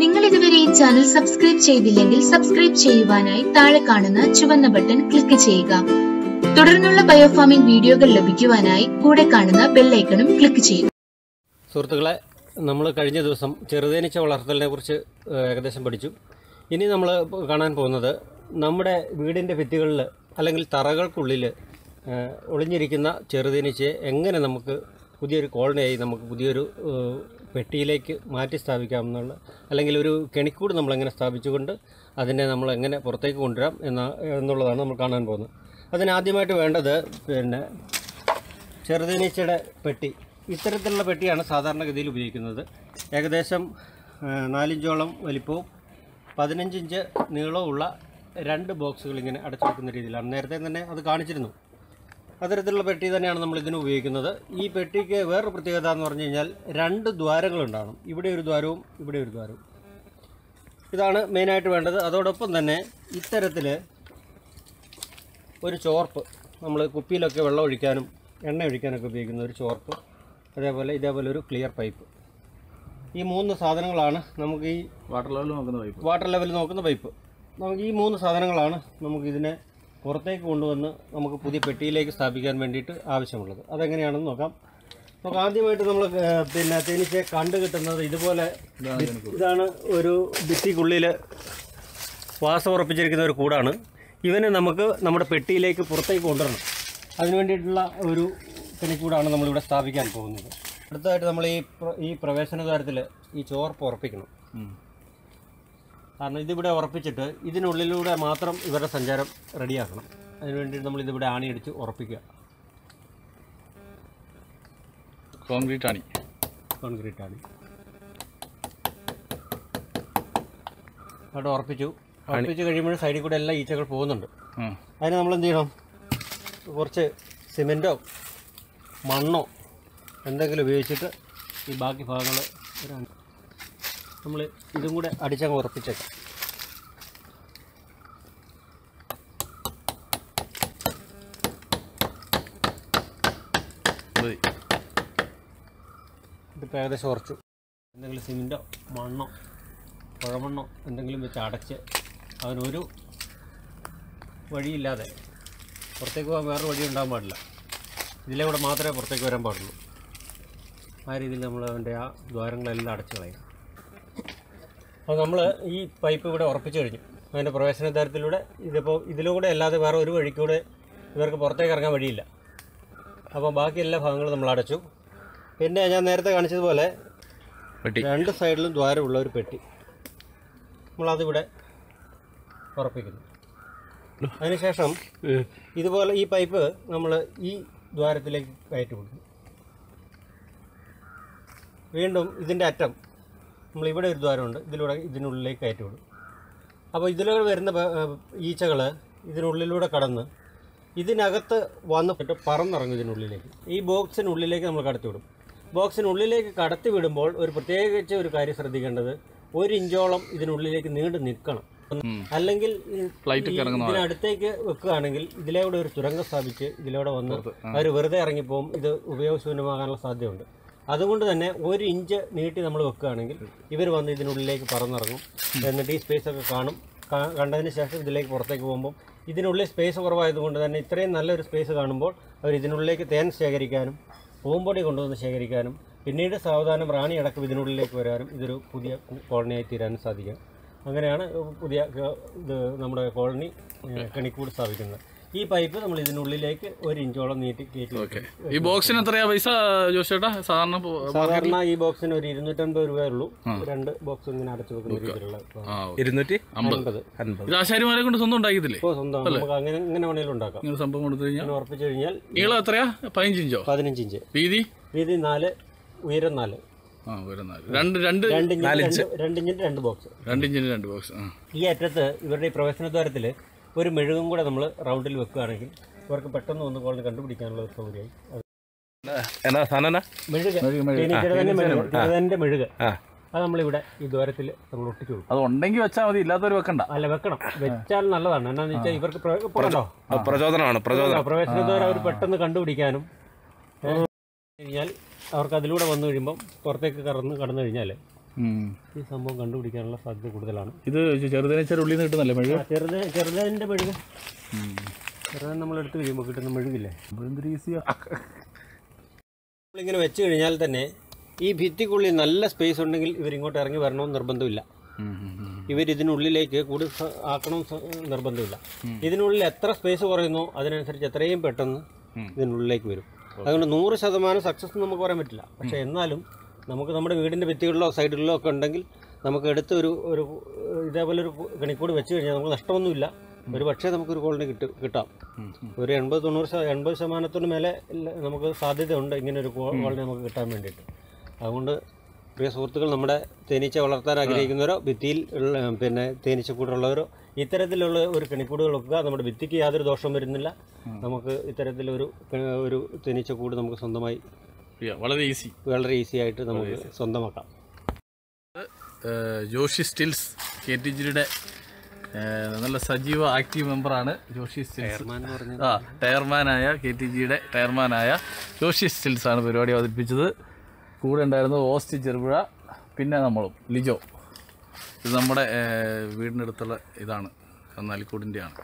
നിങ്ങൾ ഇതുവരെ ഈ ചാനൽ സബ്സ്ക്രൈബ് ചെയ്തില്ലെങ്കിൽ സബ്സ്ക്രൈബ് ചെയ്യുവാനായി താഴെ കാണുന്ന ചുവന്ന ബട്ടൺ ക്ലിക്ക് ചെയ്യുക. തുടർന്നുള്ള ബയോഫാമിംഗ് വീഡിയോകൾ ലഭിക്കുവാനായി കൂടെ കാണുന്ന ബെൽ ഐക്കണും ക്ലിക്ക് ചെയ്യുക. സുഹൃത്തുക്കളെ, നമ്മൾ കഴിഞ്ഞ ദിവസം ചെറുതേനീച്ച വളർത്തലിനെ കുറിച്ച് ഏകദേശം പഠിച്ചു. ഇനി നമ്മൾ കാണാൻ പോകുന്നത് നമ്മുടെ വീടിൻ്റെ ഭിത്തികളിൽ അല്ലെങ്കിൽ തറകൾക്കുള്ളിൽ ഒളിഞ്ഞിരിക്കുന്ന ചെറുതേനീച്ചയെ എങ്ങനെ നമുക്ക് പുതിയൊരു കോളനിയായി നമുക്ക് പുതിയൊരു പെട്ടിയിലേക്ക് മാറ്റി സ്ഥാപിക്കാമെന്നുള്ള, അല്ലെങ്കിൽ ഒരു കെണിക്കൂട് നമ്മളെങ്ങനെ സ്ഥാപിച്ചുകൊണ്ട് അതിനെ നമ്മൾ എങ്ങനെ പുറത്തേക്ക് കൊണ്ടുവരാം എന്നുള്ളതാണ് നമ്മൾ കാണാൻ പോകുന്നത്. അതിനാദ്യമായിട്ട് വേണ്ടത് ചെറുതേനീച്ചയുടെ പെട്ടി. ഇത്തരത്തിലുള്ള പെട്ടിയാണ് സാധാരണഗതിയിൽ ഉപയോഗിക്കുന്നത്. ഏകദേശം 4 ഇഞ്ചോളം വലിപ്പവും 15 ഇഞ്ച് നീളവുമുള്ള 2 ബോക്സുകൾ ഇങ്ങനെ അടച്ചു വെക്കുന്ന രീതിയിലാണ്. നേരത്തെ തന്നെ അത് കാണിച്ചിരുന്നു. അത്തരത്തിലുള്ള പെട്ടി തന്നെയാണ് നമ്മൾ ഇതിന് ഉപയോഗിക്കുന്നത്. ഈ പെട്ടിക്ക് വേറൊരു പ്രത്യേകത എന്ന് പറഞ്ഞു കഴിഞ്ഞാൽ 2 ദ്വാരങ്ങളുണ്ടാകണം. ഇവിടെ ഒരു ദ്വാരവും ഇവിടെ ഒരു ദ്വാരവും. ഇതാണ് മെയിനായിട്ട് വേണ്ടത്. അതോടൊപ്പം തന്നെ ഇത്തരത്തിൽ ഒരു ചോർപ്പ്, നമ്മൾ കുപ്പിയിലൊക്കെ വെള്ളം ഒഴിക്കാനും എണ്ണ ഒഴിക്കാനൊക്കെ ഉപയോഗിക്കുന്ന ഒരു ചോർപ്പ്, ഇതേപോലെ ഒരു ക്ലിയർ പൈപ്പ്. ഈ 3 സാധനങ്ങളാണ് നമുക്ക് ഈ വാട്ടർ ലെവൽ നോക്കുന്ന പൈപ്പ്. നമുക്ക് ഈ 3 സാധനങ്ങളാണ് നമുക്കിതിനെ പുറത്തേക്ക് കൊണ്ടുവന്ന് നമുക്ക് പുതിയ പെട്ടിയിലേക്ക് സ്ഥാപിക്കാൻ വേണ്ടിയിട്ട് ആവശ്യമുള്ളത്. അതെങ്ങനെയാണെന്ന് നോക്കാം. നമുക്ക് ആദ്യമായിട്ട് നമ്മൾ തേനീച്ചയെ കണ്ടു കിട്ടുന്നത് ഇതുപോലെ. ഇതാണ് ഒരു ഭിത്തിക്കുള്ളിൽ വാസം ഉറപ്പിച്ചിരിക്കുന്ന ഒരു കൂടാണ്. ഇവനെ നമുക്ക് നമ്മുടെ പെട്ടിയിലേക്ക് പുറത്തേക്ക് കൊണ്ടുവരണം. അതിനു വേണ്ടിയിട്ടുള്ള ഒരു കെണിക്കൂടാണ് നമ്മളിവിടെ സ്ഥാപിക്കാൻ പോകുന്നത്. അടുത്തതായിട്ട് നമ്മൾ ഈ പ്രവേശന ദ്വാരത്തിൽ ഈ ചോർപ്പ് ഉറപ്പിക്കണം. കാരണം ഇതിവിടെ ഉറപ്പിച്ചിട്ട് ഇതിനുള്ളിലൂടെ മാത്രം ഇവരുടെ സഞ്ചാരം റെഡിയാക്കണം. അതിന് വേണ്ടിയിട്ട് നമ്മളിതിവിടെ ആണിയടിച്ച് ഉറപ്പിക്കുക. കോൺക്രീറ്റ് ആണി. അവിടെ ഉറപ്പിച്ചു കഴിയുമ്പോൾ സൈഡിൽ കൂടെ എല്ലാ ഈച്ചകൾ പോകുന്നുണ്ട്. അതിന് നമ്മൾ എന്ത് ചെയ്യണം? കുറച്ച് സിമെൻറ്റോ മണ്ണോ എന്തെങ്കിലും ഉപയോഗിച്ചിട്ട് ഈ ബാക്കി ഭാഗങ്ങൾ നമ്മൾ ഇതും കൂടെ അടിച്ചങ്ങ് ഉറപ്പിച്ചേക്കാം. ഇതിപ്പോൾ ഏകദേശം ഉറച്ചു. എന്തെങ്കിലും സിമെൻറ്റോ മണ്ണോ കുഴമണ്ണോ എന്തെങ്കിലും വെച്ച് അടച്ച് അവനൊരു വഴിയില്ലാതെ പുറത്തേക്ക് പോകാൻ വേറൊരു വഴി ഉണ്ടാകാൻ പാടില്ല. ഇതിലെ കൂടെ മാത്രമേ പുറത്തേക്ക് വരാൻ പാടുള്ളൂ. ആ രീതിയിൽ നമ്മൾ അവൻ്റെ ആ ദ്വാരങ്ങളെല്ലാം അടച്ചു കളയും. അപ്പോൾ നമ്മൾ ഈ പൈപ്പ് ഇവിടെ ഉറപ്പിച്ചു കഴിഞ്ഞു. അതിൻ്റെ പ്രവേശന ദ്വാരത്തിലൂടെ ഇതിലൂടെ അല്ലാതെ വേറെ ഒരു വഴിക്കൂടെ ഇവർക്ക് പുറത്തേക്ക് ഇറങ്ങാൻ വഴിയില്ല. അപ്പോൾ ബാക്കി എല്ലാ ഭാഗങ്ങളും നമ്മൾ അടച്ചു. പിന്നെ ഞാൻ നേരത്തെ കാണിച്ചതുപോലെ 2 സൈഡിലും ദ്വാരമുള്ള ഒരു പെട്ടി നമ്മളതിവിടെ ഉറപ്പിക്കുന്നു. അതിനുശേഷം ഇതുപോലെ ഈ പൈപ്പ് നമ്മൾ ഈ ദ്വാരത്തിലേക്ക് കയറ്റി കൊടുക്കും. വീണ്ടും ഇതിൻ്റെ അറ്റം നമ്മളിവിടെ ഒരു ദ്വാരമുണ്ട്, ഇതിനുള്ളിലേക്ക് കയറ്റി വിടും. അപ്പോൾ ഇതിലൂടെ വരുന്ന ഈച്ചകൾ ഇതിനുള്ളിലൂടെ കടന്ന് ഇതിനകത്ത് വന്നിട്ട് പറന്നിറങ്ങും ഇതിനുള്ളിലേക്ക്. ഈ ബോക്സിനുള്ളിലേക്ക് നമ്മൾ കടത്തിവിടും. ബോക്സിനുള്ളിലേക്ക് കടത്തി വിടുമ്പോൾ പ്രത്യേകിച്ച് ഒരു കാര്യം ശ്രദ്ധിക്കേണ്ടത്, 1 ഇഞ്ചോളം ഇതിനുള്ളിലേക്ക് നീണ്ടു നിൽക്കണം. അല്ലെങ്കിൽ ഇതിനടുത്തേക്ക് വെക്കുകയാണെങ്കിൽ ഇതിലൂടെ ഒരു തുരങ്കം സ്ഥാപിച്ച് ഇതിലൂടെ വന്ന് അവർ വെറുതെ ഇറങ്ങിപ്പോവും. ഇത് ഉപയോഗശൂന്യമാകാനുള്ള സാധ്യതയുണ്ട്. അതുകൊണ്ട് തന്നെ 1 ഇഞ്ച് നീട്ടി നമ്മൾ വെക്കുകയാണെങ്കിൽ ഇവർ വന്ന് ഇതിനുള്ളിലേക്ക് പറന്നിറങ്ങും. എന്നിട്ട് ഈ സ്പേസൊക്കെ കണ്ടതിന് ശേഷം ഇതിലേക്ക് പുറത്തേക്ക് പോകുമ്പോൾ ഇതിനുള്ളിൽ സ്പേസ് കുറവായതുകൊണ്ട് തന്നെ ഇത്രയും നല്ലൊരു സ്പേസ് കാണുമ്പോൾ അവർ ഇതിനുള്ളിലേക്ക് തേൻ ശേഖരിക്കാനും പൂമ്പൊടി കൊണ്ടുവന്ന് ശേഖരിക്കാനും പിന്നീട് സാവധാനം റാണി അടക്കം ഇതിനുള്ളിലേക്ക് വരാനും ഇതൊരു പുതിയ കോളനിയായി തീരാനും സാധിക്കും. അങ്ങനെയാണ് പുതിയ നമ്മുടെ കോളനി കെണിക്കൂട് സ്ഥാപിക്കുന്നത്. ഈ പൈപ്പ് നമ്മൾ ഇതിനുള്ളിലേക്ക് 1 ഇഞ്ചോളം നീട്ടി കയറ്റി. ഈ ബോക്സിന് എത്രയാ പൈസ ജോസേട്ടാ? സാധാരണ ഈ ബോക്സിന് ഒരു 250 രൂപയേ ഉള്ളൂ. 2 ബോക്സ് ഇങ്ങനെ അടച്ചു വെക്കുന്ന രീതിയിലുള്ള 250. ആശാരിമാരെ കൊണ്ട് സ്വന്തം ഉണ്ടാക്കിയതില്ലേ? സ്വന്തം നമുക്ക് അങ്ങനെ വേണമെങ്കിലും ഉണ്ടാക്കാം. സംഭവം കൊടുത്തു കഴിഞ്ഞാൽ ഉറപ്പിച്ചു കഴിഞ്ഞാൽ. നീളം എത്രയാ? 15 ഇഞ്ചോ? 15 ഇഞ്ച്. വീതി 4, ഉയരം 4. 2 ഇഞ്ചിന് 2 ബോക്സ്. 2 ഇഞ്ചിന് 2 ബോക്സ്. ഈ അറ്റത്ത് ഇവരുടെ ഈ പ്രവേശന ദ്വാരത്തിൽ ഒരു മെഴുകും കൂടെ നമ്മൾ റൗണ്ടിൽ വെക്കുകയാണെങ്കിൽ ഇവർക്ക് പെട്ടെന്ന് ഒന്ന് കോളനി കണ്ടുപിടിക്കാനുള്ള ഒരു സൗകര്യമായി. മെഴുക് അത് നമ്മളിവിടെ ഈ ദ്വാരത്തിൽ നമ്മൾ ഒട്ടിച്ചു കൊടുക്കും. അത് ഉണ്ടെങ്കിൽ വെച്ചാൽ മതി, ഇല്ലാത്തവർ വെക്കണ്ട. അല്ല, വെക്കണം. വെച്ചാൽ നല്ലതാണ്. എന്നാന്ന് വെച്ചാൽ ഇവർക്ക് പ്രചോദനമാണ്. പ്രവേശന ദ്വാരം അവർ പെട്ടെന്ന് കണ്ടുപിടിക്കാനും കഴിഞ്ഞാൽ അവർക്ക് അതിലൂടെ വന്നു കഴിയുമ്പം പുറത്തേക്ക് കടന്നു കഴിഞ്ഞാൽ ഈ സംഭവം കണ്ടുപിടിക്കാനുള്ള സാധ്യത കൂടുതലാണ്. ഇത് ചെറുതേനീച്ചയുടെ ഉള്ളിൽ നിന്ന് കിട്ടുന്നല്ലേ മെഴുക്? ചെറുതേൻ്റെ മെഴുക്. ചെറുതേൻ നമ്മളെടുത്ത് കഴിയുമ്പോൾ കിട്ടുന്ന മെഴുകില്ലേ, എന്തൊരു ഈസിയാണ്. നമ്മളിങ്ങനെ വെച്ച് കഴിഞ്ഞാൽ തന്നെ ഈ ഭിത്തിക്കുള്ളിൽ നല്ല സ്പേസ് ഉണ്ടെങ്കിൽ ഇവരിങ്ങോട്ട് ഇറങ്ങി വരണമെന്ന് നിർബന്ധമില്ല. ഇവരിതിനുള്ളിലേക്ക് കൂടുതൽ ആക്കണം നിർബന്ധമില്ല. ഇതിനുള്ളിൽ എത്ര സ്പേസ് കുറയുന്നോ അതിനനുസരിച്ച് എത്രയും പെട്ടെന്ന് ഇതിനുള്ളിലേക്ക് വരും. അതുകൊണ്ട് 100% സക്സസ് നമുക്ക് പറയാൻ പറ്റില്ല. പക്ഷേ എന്നാലും നമുക്ക് നമ്മുടെ വീടിൻ്റെ ഭിത്തികളിലോ സൈഡിലോ ഒക്കെ ഉണ്ടെങ്കിൽ നമുക്ക് എടുത്ത് ഒരു ഇതേപോലെ ഒരു കണിക്കൂട് വെച്ച് കഴിഞ്ഞാൽ നമുക്ക് നഷ്ടമൊന്നുമില്ല. ഒരു പക്ഷേ നമുക്കൊരു കോളനി കിട്ടാം. ഒരു 80% മേലെ നമുക്ക് സാധ്യതയുണ്ട് ഇങ്ങനെ ഒരു കോളനി നമുക്ക് കിട്ടാൻ വേണ്ടിയിട്ട്. അതുകൊണ്ട് പ്രിയ സുഹൃത്തുക്കൾ, നമ്മുടെ തേനീച്ച വളർത്താൻ ആഗ്രഹിക്കുന്നവരോ ഭിത്തിയിൽ പിന്നെ തേനീച്ചക്കൂടുള്ളവരോ ഇത്തരത്തിലുള്ള ഒരു കണിക്കൂടുകൾ വെക്കുക. നമ്മുടെ ഭിത്തിക്ക് യാതൊരു ദോഷം വരുന്നില്ല. നമുക്ക് ഇത്തരത്തിലൊരു തേനീച്ചക്കൂട് നമുക്ക് സ്വന്തമായി വളരെ ഈസി ആയിട്ട് നമുക്ക് സ്വന്തമാക്കാം. ജോഷി സ്റ്റിൽസ് KTGയുടെ നല്ല സജീവ ആക്റ്റീവ് മെമ്പറാണ് ജോഷി സ്റ്റിൽസ്. ടയർമാനായ KTGയുടെ ടയർമാനായ ജോഷി സ്റ്റിൽസ് ആണ് പരിപാടി അവതരിപ്പിച്ചത്. കൂടെ ഉണ്ടായിരുന്നത് ഓസ്റ്റി ചെറുപുഴ, പിന്നെ നമ്മളും ലിജോ. ഇത് നമ്മുടെ വീടിനടുത്തുള്ള ഇതാണ്, കന്നാലിക്കൂടിൻ്റെയാണ്.